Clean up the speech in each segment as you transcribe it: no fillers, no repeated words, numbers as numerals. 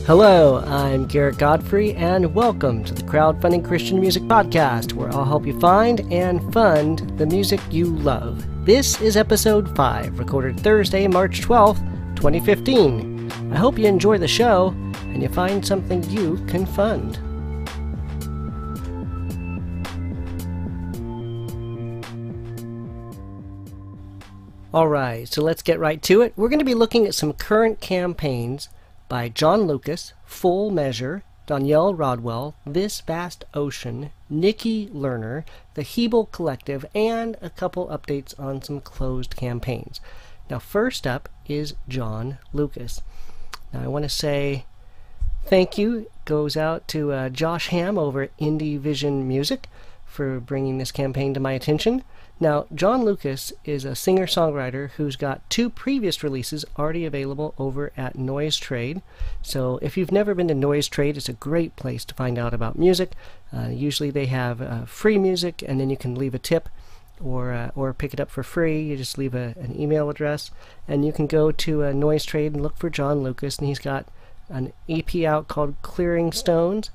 Hello, I'm Garrett Godfrey, and welcome to the Crowdfunding Christian Music Podcast, where I'll help you find and fund the music you love. This is episode 5, recorded Thursday, March 12th, 2015. I hope you enjoy the show, and you find something you can fund. Alright, so let's get right to it. We're going to be looking at some current campaigns by John Lucas, Full Measure, Donielle Rodwell, This Vast Ocean, Nikki, Lerner, the Hebel Collective, and a couple updates on some closed campaigns. Now first up is John Lucas. Now I want to say thank you goes out to Josh Ham over at Indie Vision Music for bringing this campaign to my attention. Now, John Lucas is a singer-songwriter who's got 2 previous releases already available over at Noise Trade. So if you've never been to Noise Trade, it's a great place to find out about music. Usually they have free music, and then you can leave a tip or pick it up for free. You just leave an email address, and you can go to Noise Trade and look for John Lucas, and he's got an EP out called Clearing Stones,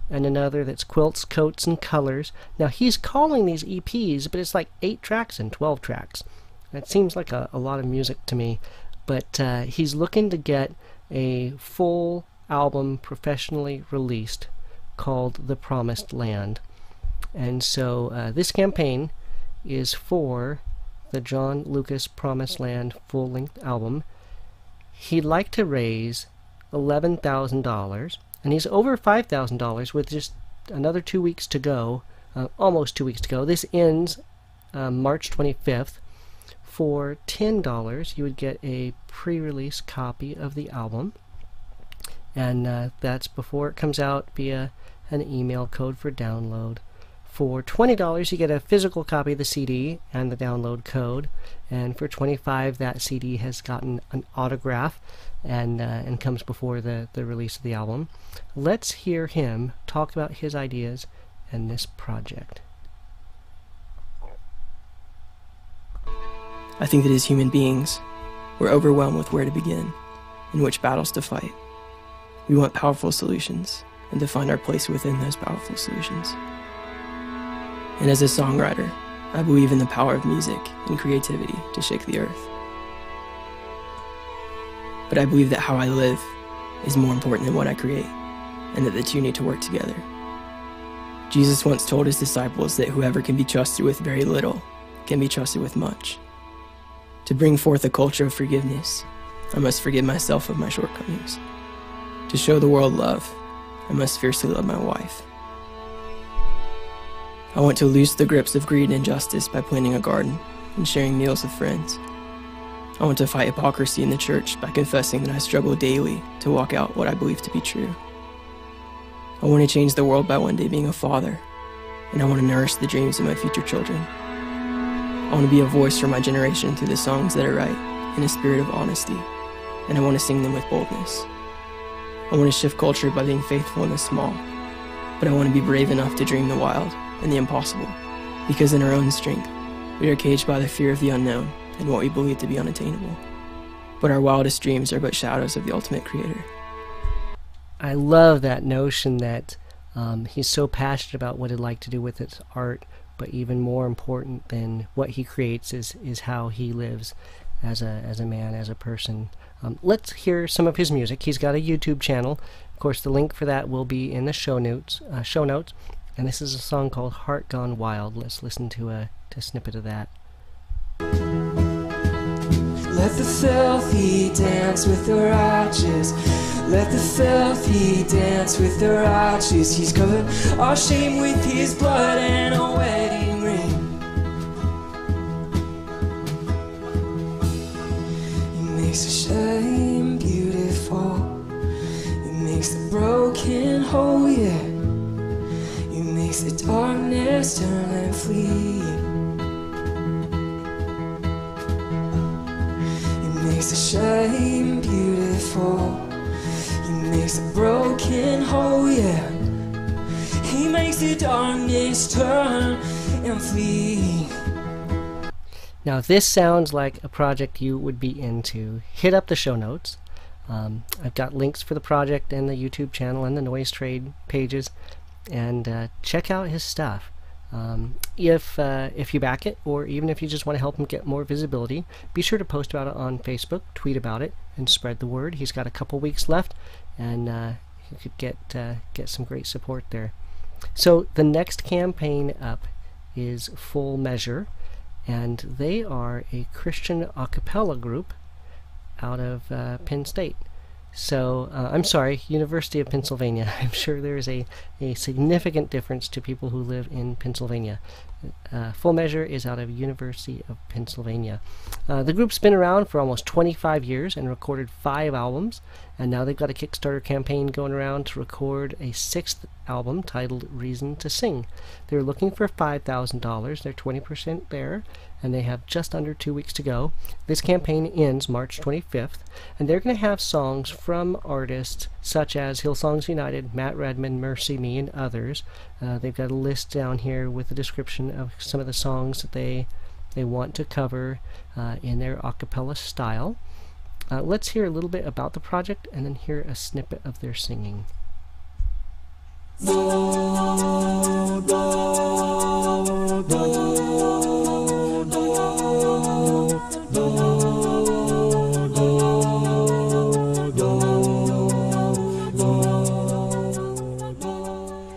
and another that's Quilts, Coats, and Colors. Now he's calling these EPs, but it's like 8 tracks and 12 tracks. That seems like a lot of music to me, but he's looking to get a full album professionally released called The Promised Land. And so this campaign is for the John Lucas Promised Land full-length album. He'd like to raise $11,000, and he's over $5,000 with just another 2 weeks to go, almost 2 weeks to go. This ends March 25th. For $10, you would get a pre-release copy of the album, and that's before it comes out via an email code for download. For $20, you get a physical copy of the CD and the download code, and for $25, that CD has gotten an autograph and comes before the release of the album. Let's hear him talk about his ideas and this project. I think that as human beings, we're overwhelmed with where to begin and which battles to fight. We want powerful solutions and to find our place within those powerful solutions. And as a songwriter, I believe in the power of music and creativity to shake the earth. But I believe that how I live is more important than what I create, and that the two need to work together. Jesus once told his disciples that whoever can be trusted with very little can be trusted with much. To bring forth a culture of forgiveness, I must forgive myself of my shortcomings. To show the world love, I must fiercely love my wife. I want to loose the grips of greed and injustice by planting a garden and sharing meals with friends. I want to fight hypocrisy in the church by confessing that I struggle daily to walk out what I believe to be true. I want to change the world by one day being a father, and I want to nourish the dreams of my future children. I want to be a voice for my generation through the songs that are right in a spirit of honesty, and I want to sing them with boldness. I want to shift culture by being faithful in the small, but I want to be brave enough to dream the wild and the impossible, because in our own strength, we are caged by the fear of the unknown and what we believe to be unattainable. But our wildest dreams are but shadows of the ultimate creator. I love that notion that he's so passionate about what he'd like to do with his art, but even more important than what he creates is how he lives as a man, as a person. Let's hear some of his music. He's got a YouTube channel. Of course, the link for that will be in the show notes. And this is a song called Heart Gone Wild. Let's listen to a snippet of that. Let the filthy dance with the righteous. Let the filthy dance with the righteous. He's covered our shame with his blood and a wedding ring. He makes the shame beautiful. He makes the broken whole, yeah. He makes the darkness turn and flee. Makes the shame beautiful. He makes the broken whole, yeah. He makes the darkness turn and flee. Now if this sounds like a project you would be into, hit up the show notes. I've got links for the project and the YouTube channel and the Noise Trade pages, and check out his stuff. If you back it, or even if you just want to help him get more visibility, be sure to post about it on Facebook, tweet about it, and spread the word. He's got a couple weeks left, and you could get some great support there. So the next campaign up is Full Measure, and they are a Christian a cappella group out of Penn State. So, I'm sorry, University of Pennsylvania. I'm sure there is a significant difference to people who live in Pennsylvania. Full Measure is out of University of Pennsylvania. The group's been around for almost 25 years and recorded 5 albums, and now they've got a Kickstarter campaign going around to record a 6th album titled Reason to Sing. They're looking for $5,000. They're 20% there, and they have just under 2 weeks to go. This campaign ends March 25th, and they're going to have songs from artists such as Hillsongs United, Matt Redman, Mercy Me, and others. They've got a list down here with a description of some of the songs that they want to cover in their a cappella style. Let's hear a little bit about the project and then hear a snippet of their singing.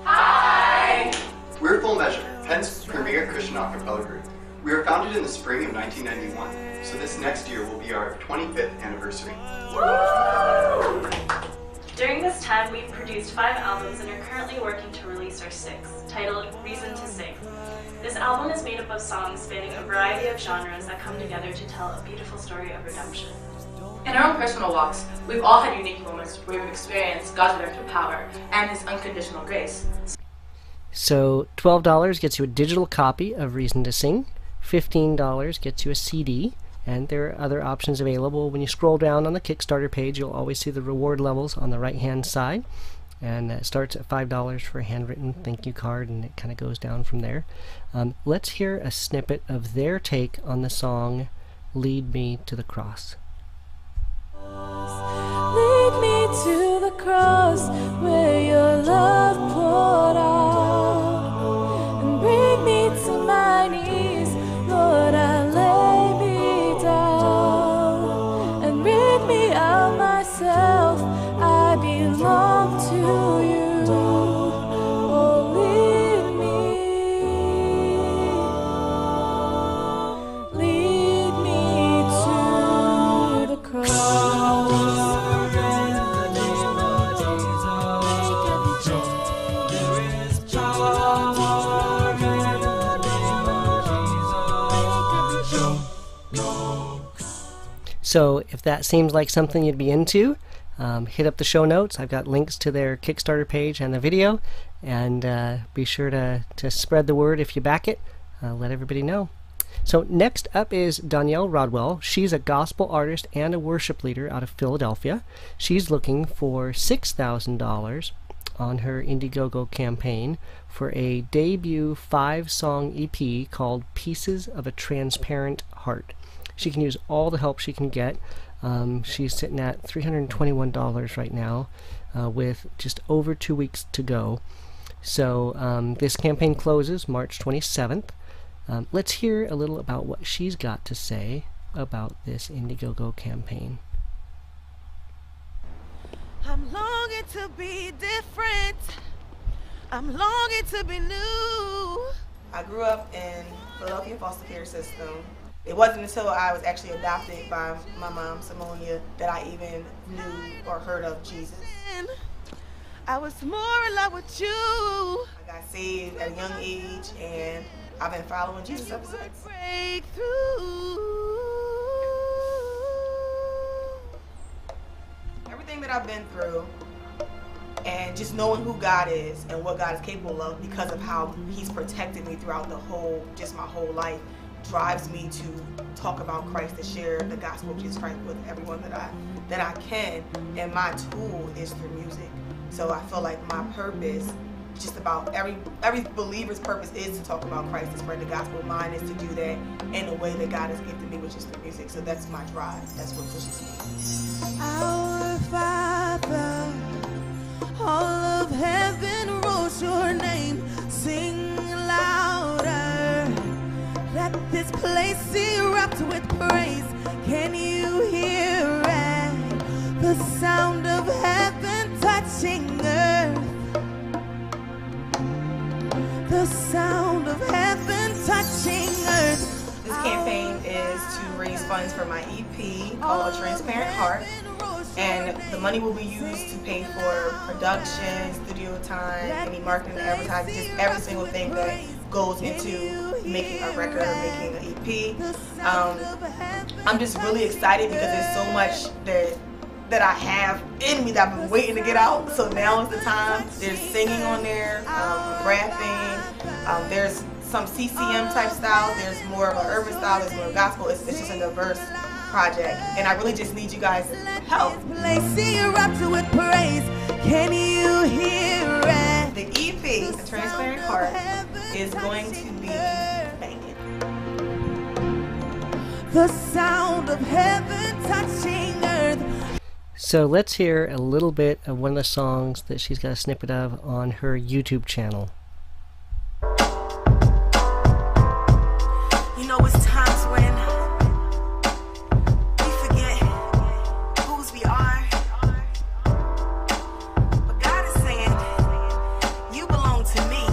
Hi! We're Full Measure, Penn's premier Christian a cappella group. We were founded in the spring of 1991, so this next year will be our 25th anniversary. Woo! During this time, we've produced 5 albums and are currently working to release our 6th, titled Reason to Sing. This album is made up of songs spanning a variety of genres that come together to tell a beautiful story of redemption. In our own personal walks, we've all had unique moments where we've experienced God's redemptive power and His unconditional grace. So $12 gets you a digital copy of Reason to Sing, $15 gets you a CD, and there are other options available. When you scroll down on the Kickstarter page, you'll always see the reward levels on the right-hand side, and it starts at $5 for a handwritten thank you card, and it kind of goes down from there. Let's hear a snippet of their take on the song Lead Me to the Cross. Lead me to the cross where your love poured out, and bring me to my knees, Lord, I lay me down, and rid me of myself, I belong to you. Oh, lead me to the cross. So if that seems like something you'd be into, hit up the show notes. I've got links to their Kickstarter page and the video, and be sure to spread the word if you back it. Let everybody know. So next up is Donielle Rodwell. She's a gospel artist and a worship leader out of Philadelphia. She's looking for $6,000 on her Indiegogo campaign for a debut 5-song EP called Pieces of a Transparent Heart. She can use all the help she can get. She's sitting at $321 right now, with just over 2 weeks to go. So this campaign closes March 27th. Let's hear a little about what she's got to say about this Indiegogo campaign. I'm longing to be different. I'm longing to be new. I grew up in Philadelphia foster care system. It wasn't until I was actually adopted by my mom, Simonia, that I even knew or heard of Jesus. I was more in love with you. I got saved at a young age, and I've been following Jesus ever since. Breakthrough. Everything that I've been through, and just knowing who God is and what God is capable of because of how He's protected me throughout my whole life, drives me to talk about Christ, to share the gospel of Jesus Christ with everyone that I can, and my tool is through music. So I feel like my purpose, just about every believer's purpose, is to talk about Christ, to spread the gospel. Mine is to do that in a way that God has gifted me, which is through music. So that's my drive. That's what pushes me. Our Father. All of heaven roars your name. Sing louder. Let this place erupt with praise. Can you hear it? The sound of heaven touching earth. The sound of heaven touching earth. This campaign is to raise funds for my EP called Transparent Heart. And the money will be used to pay for production, studio time, any marketing, advertising, just every single thing that goes into making a record or making an EP. I'm just really excited because there's so much that I have in me that I've been waiting to get out. So now is the time. There's singing on there, rapping, there's some CCM type styles, there's more of an urban style, there's more gospel. It's just a diverse project, and I really just need you guys' help. With praise. Can you hear it? The EP, The Transparent Heart, is going to be banging. The sound of heaven touching earth. So let's hear a little bit of one of the songs that she's got a snippet of on her YouTube channel. You know, it's times when we forget whose we are. But God is saying, you belong to me.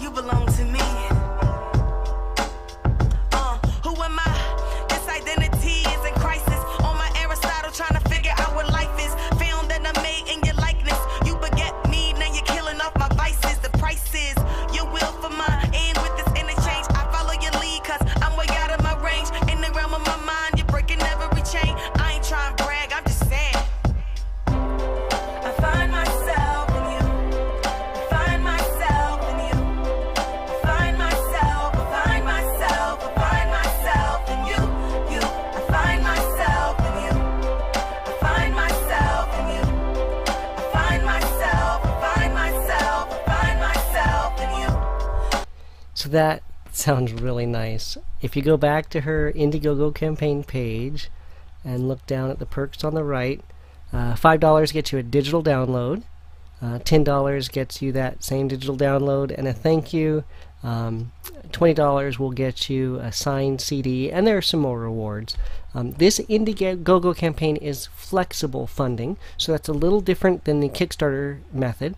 You belong to me. Who am I? This identity is in crisis. On my Aristotle, trying to figure out what life is. Found that I'm made in your likeness. You beget me, now you're killing off my vices. The price is your will for mine. And with this interchange, I follow your lead, cause I'm way out of my range. In the realm of my mind, you're breaking every chain. I ain't trying to brag, I'm just saying. I find myself in you. I find myself in you. I find myself, I find myself, I find myself in you. You, I find myself in you. I find myself in you. I find myself, I find myself, I find myself in you. So that sounds really nice. If you go back to her Indiegogo campaign page and look down at the perks on the right, $5 gets you a digital download, $10 gets you that same digital download and a thank you, $20 will get you a signed CD, and there are some more rewards. This Indiegogo campaign is flexible funding, so that's a little different than the Kickstarter method.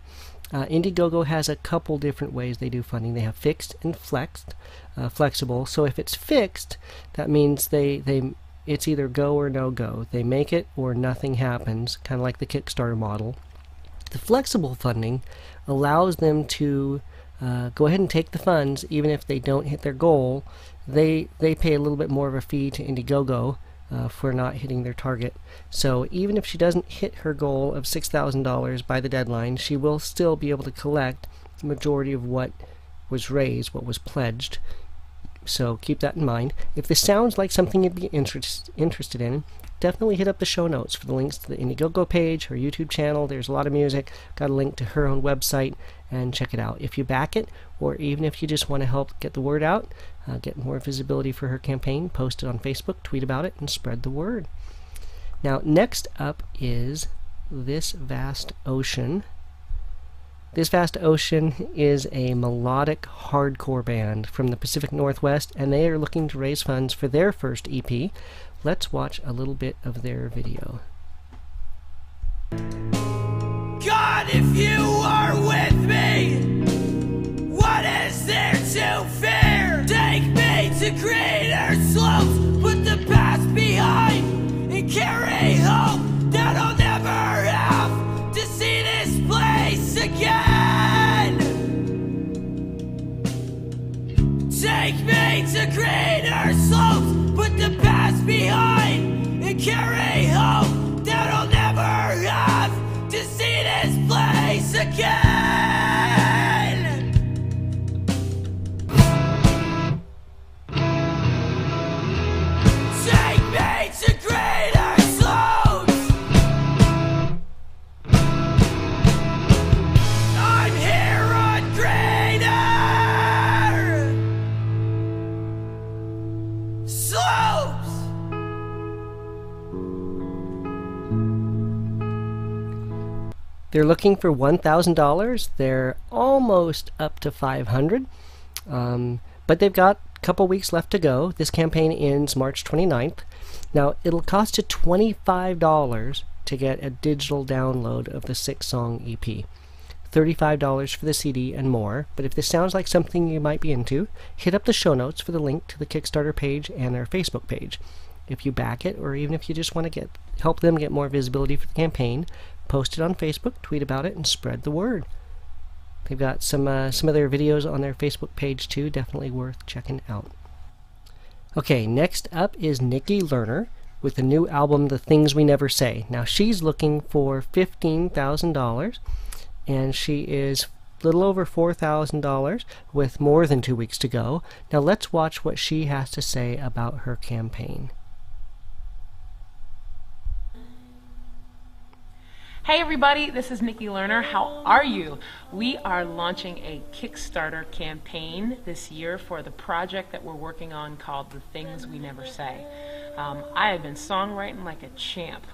Indiegogo has a couple different ways they do funding. They have fixed and flexible. So if it's fixed, that means it's either go or no go. They make it or nothing happens, kind of like the Kickstarter model. The flexible funding allows them to go ahead and take the funds even if they don't hit their goal. They pay a little bit more of a fee to Indiegogo for not hitting their target. So even if she doesn't hit her goal of $6,000 by the deadline, she will still be able to collect the majority of what was raised, what was pledged. So keep that in mind. If this sounds like something you'd be interested in, definitely hit up the show notes for the links to the Indiegogo page, her YouTube channel. There's a lot of music. Got a link to her own website, and check it out. If you back it, or even if you just want to help get the word out, get more visibility for her campaign, post it on Facebook, tweet about it, and spread the word. Now, next up is This Vast Ocean. This Vast Ocean is a melodic hardcore band from the Pacific Northwest, and they are looking to raise funds for their first EP. Let's watch a little bit of their video. God, if you are with me, what is there to fear? Take me to greater slopes, put the past behind, and carry hope that I'll never have to see this place again. Take me to greater slopes, put the past behind, and carry hope that I'll never have to see this place again. Take me to greater slopes. I'm here on greater slopes. They're looking for $1,000. They're almost up to $500, but they've got a couple weeks left to go. This campaign ends March 29th. Now, it'll cost you $25 to get a digital download of the 6-song EP. $35 for the CD and more. But if this sounds like something you might be into, hit up the show notes for the link to the Kickstarter page and our Facebook page. If you back it, or even if you just want to help them get more visibility for the campaign, post it on Facebook, tweet about it, and spread the word. They've got some other videos on their Facebook page too, definitely worth checking out. Okay, next up is Nikki Lerner with the new album, The Things We Never Say. Now, she's looking for $15,000, and she is a little over $4,000 with more than 2 weeks to go. Now, let's watch what she has to say about her campaign. Hey everybody, this is Nikki Lerner. How are you? We are launching a Kickstarter campaign this year for the project that we're working on called The Things We Never Say. I have been songwriting like a champ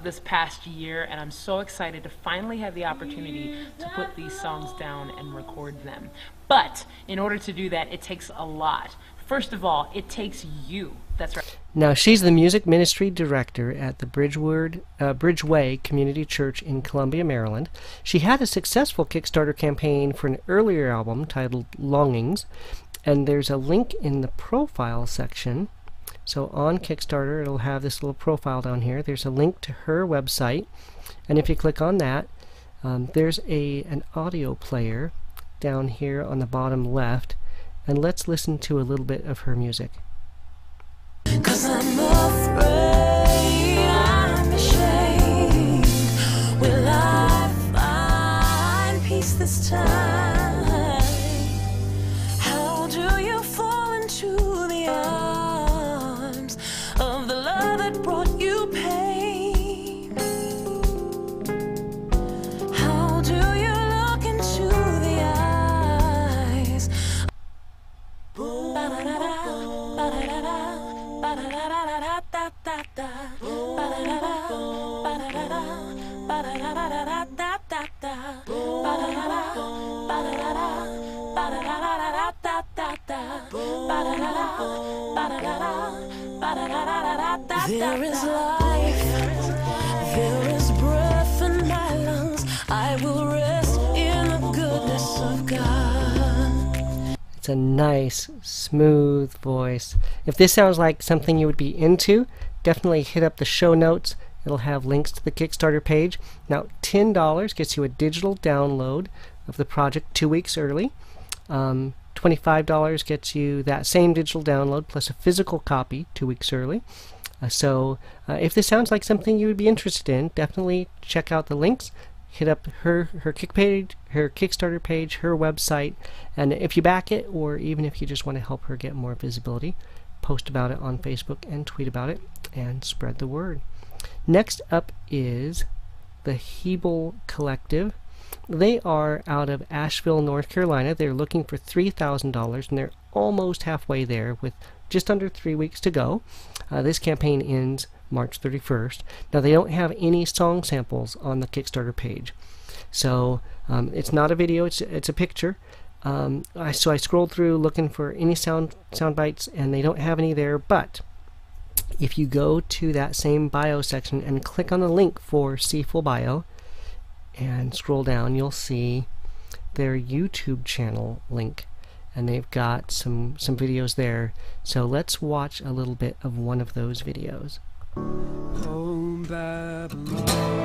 this past year, and I'm so excited to finally have the opportunity to put these songs down and record them. But in order to do that, it takes a lot. First of all, it takes you. That's right. Now, she's the music ministry director at the Bridgeway Community Church in Columbia, Maryland. She had a successful Kickstarter campaign for an earlier album titled Longings, and there's a link in the profile section. So on Kickstarter, it'll have this little profile down here. There's a link to her website, and if you click on that, there's an audio player down here on the bottom left, and let's listen to a little bit of her music. 'Cause I'm afraid, I'm ashamed. Will I find peace this time? How do you fall into the arms of the love that brought you pain? How do you look into the eyes? There is life, there is breath in my lungs. I will rest in the goodness of God. It's a nice, smooth voice. If this sounds like something you would be into, definitely hit up the show notes. It'll have links to the Kickstarter page. Now, $10 gets you a digital download of the project 2 weeks early. $25 gets you that same digital download plus a physical copy 2 weeks early. So if this sounds like something you would be interested in, definitely check out the links. Hit up her Kickstarter page, her website, and if you back it, or even if you just want to help her get more visibility, post about it on Facebook and tweet about it and spread the word. Next up is the Hebel Collective. They are out of Asheville, North Carolina. They're looking for $3,000, and they're almost halfway there with just under 3 weeks to go. This campaign ends March 31st. Now, they don't have any song samples on the Kickstarter page. So it's not a video, it's a picture. So I scrolled through looking for any sound bites, and they don't have any there. But if you go to that same bio section and click on the link for See Full Bio and scroll down, you'll see their YouTube channel link, and they've got some videos there. So let's watch a little bit of one of those videos. Home Babylon.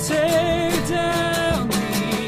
Tear down the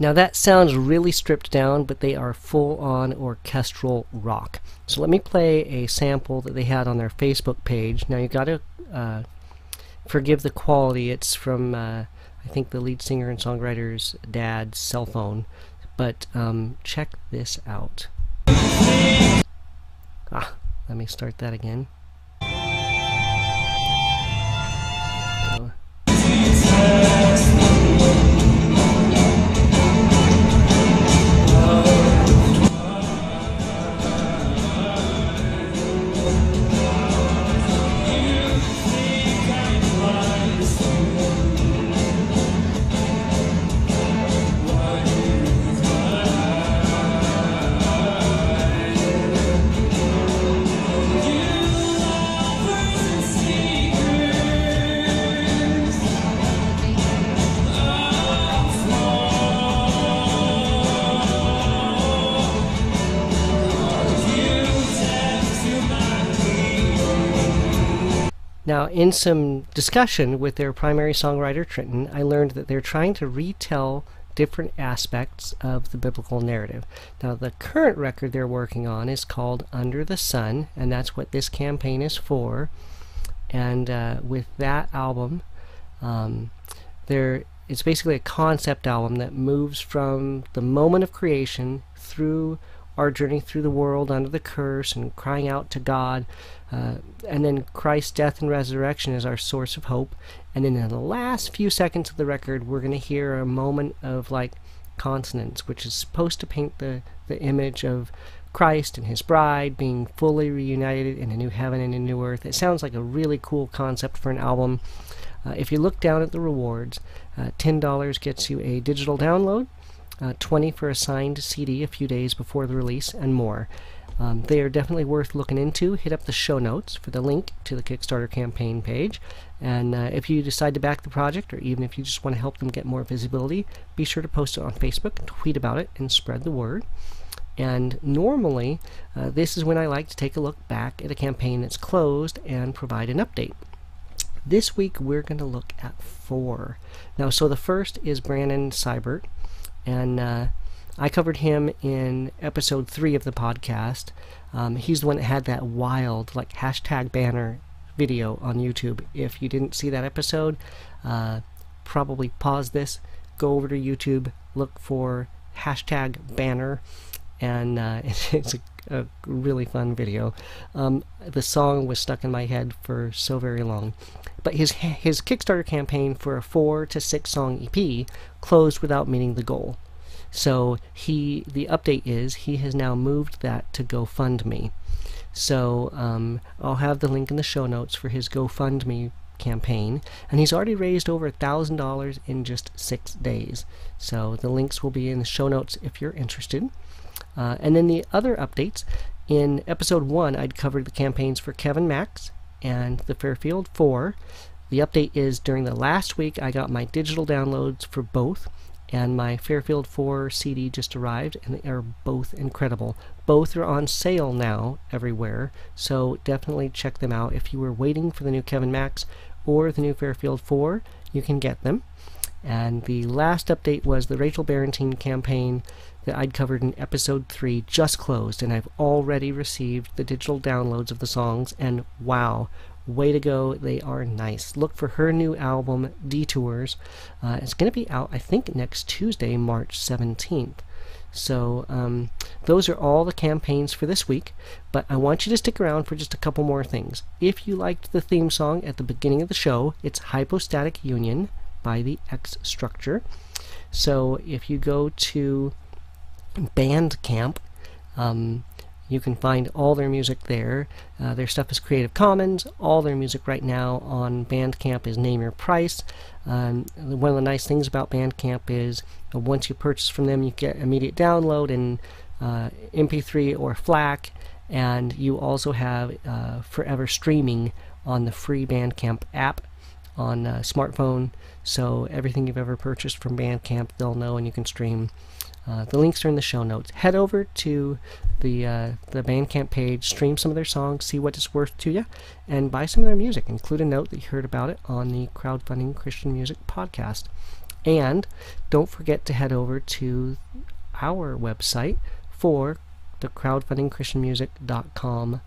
Now that sounds really stripped down, but they are full-on orchestral rock. So let me play a sample that they had on their Facebook page. Now you got to forgive the quality. It's from I think the lead singer and songwriter's dad's cell phone. But check this out. Let me start that again. Now, in some discussion with their primary songwriter, Trenton, I learned that they're trying to retell different aspects of the biblical narrative. Now, the current record they're working on is called Under the Sun, and that's what this campaign is for. And with that album, it's basically a concept album that moves from the moment of creation through our journey through the world under the curse and crying out to God, and then Christ's death and resurrection is our source of hope. And then in the last few seconds of the record, we're going to hear a moment of like consonance, which is supposed to paint the image of Christ and his bride being fully reunited in a new heaven and a new earth. It sounds like a really cool concept for an album. If you look down at the rewards, $10 gets you a digital download, $20 for a signed CD a few days before the release, and more. They are definitely worth looking into. Hit up the show notes for the link to the Kickstarter campaign page. And if you decide to back the project, or even if you just want to help them get more visibility, be sure to post it on Facebook, tweet about it, and spread the word. And normally, this is when I like to take a look back at a campaign that's closed and provide an update. This week, we're going to look at 4. Now, so the first is Brandon Seibert. And I covered him in episode 3 of the podcast. He's the one that had that wild, like, hashtag banner video on YouTube. If you didn't see that episode, probably pause this, go over to YouTube, look for hashtag banner, and it's a really fun video. The song was stuck in my head for so very long. But his Kickstarter campaign for a 4 to 6 song EP closed without meeting the goal. So the update is he has now moved that to GoFundMe. So I'll have the link in the show notes for his GoFundMe campaign, and he's already raised over $1,000 in just 6 days. So the links will be in the show notes if you're interested. And then the other updates, in episode 1 I'd covered the campaigns for Kevin Max and the Fairfield 4. The update is during the last week I got my digital downloads for both, and my Fairfield 4 CD just arrived, and they are both incredible. Both are on sale now everywhere, so definitely check them out. If you were waiting for the new Kevin Max or the new Fairfield 4, you can get them. And the last update was the Rachel Barentine campaign that I'd covered in episode 3 just closed, and I've already received the digital downloads of the songs, and wow, way to go, they are nice. Look for her new album, Detours. It's going to be out, I think, next Tuesday, March 17th. So those are all the campaigns for this week, but I want you to stick around for just a couple more things. If you liked the theme song at the beginning of the show, it's Hypostatic Union by the X Structure. So if you go to Bandcamp, you can find all their music there. Their stuff is Creative Commons. All their music right now on Bandcamp is Name Your Price. One of the nice things about Bandcamp is once you purchase from them, you get immediate download in MP3 or FLAC, and you also have forever streaming on the free Bandcamp app on smartphone. So everything you've ever purchased from Bandcamp, they'll know, and you can stream. The links are in the show notes. Head over to the Bandcamp page, stream some of their songs, see what it's worth to you, and buy some of their music. Include a note that you heard about it on the Crowdfunding Christian Music podcast. And don't forget to head over to our website for the crowdfundingchristianmusic.com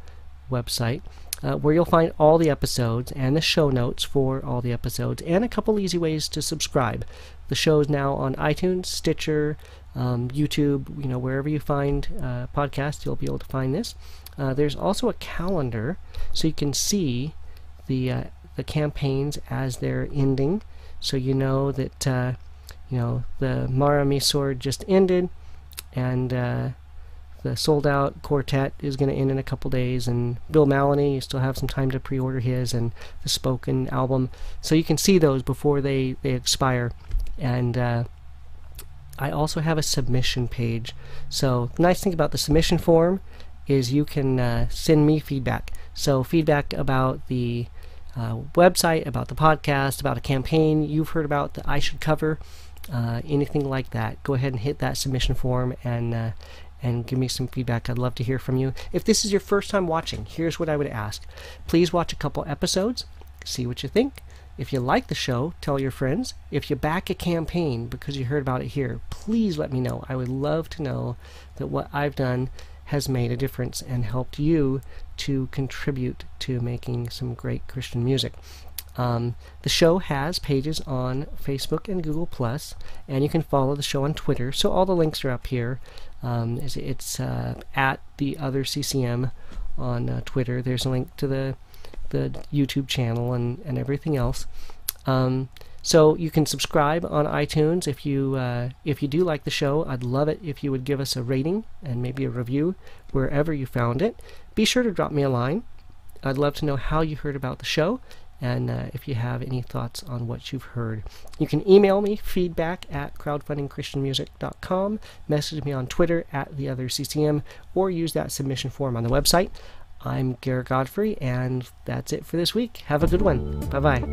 website, where you'll find all the episodes and the show notes for all the episodes and a couple easy ways to subscribe. The show is now on iTunes, Stitcher, YouTube, wherever you find podcasts, you'll be able to find this. There's also a calendar, so you can see the campaigns as they're ending, so you know that the Mara Mi Sword just ended, and the Sold Out Quartet is going to end in a couple days, and Bill Maloney, you still have some time to pre-order his, and the Spoken album, so you can see those before they expire. And I also have a submission page. So the nice thing about the submission form is you can send me feedback. So feedback about the website, about the podcast, about a campaign you've heard about that I should cover, anything like that. Go ahead and hit that submission form and give me some feedback. I'd love to hear from you. If this is your first time watching, here's what I would ask. Please watch a couple episodes, see what you think. If you like the show, tell your friends. If you back a campaign because you heard about it here, please let me know. I would love to know that what I've done has made a difference and helped you to contribute to making some great Christian music. The show has pages on Facebook and Google+, and you can follow the show on Twitter, so all the links are up here. It's at the other CCM on Twitter. There's a link to the YouTube channel and everything else. So you can subscribe on iTunes if you do like the show. I'd love it if you would give us a rating and maybe a review wherever you found it. Be sure to drop me a line. I'd love to know how you heard about the show, and if you have any thoughts on what you've heard. You can email me, feedback@crowdfundingchristianmusic.com, message me on Twitter @theotherccm, or use that submission form on the website. I'm Garrett Godfrey, and that's it for this week. Have a good one. Bye-bye.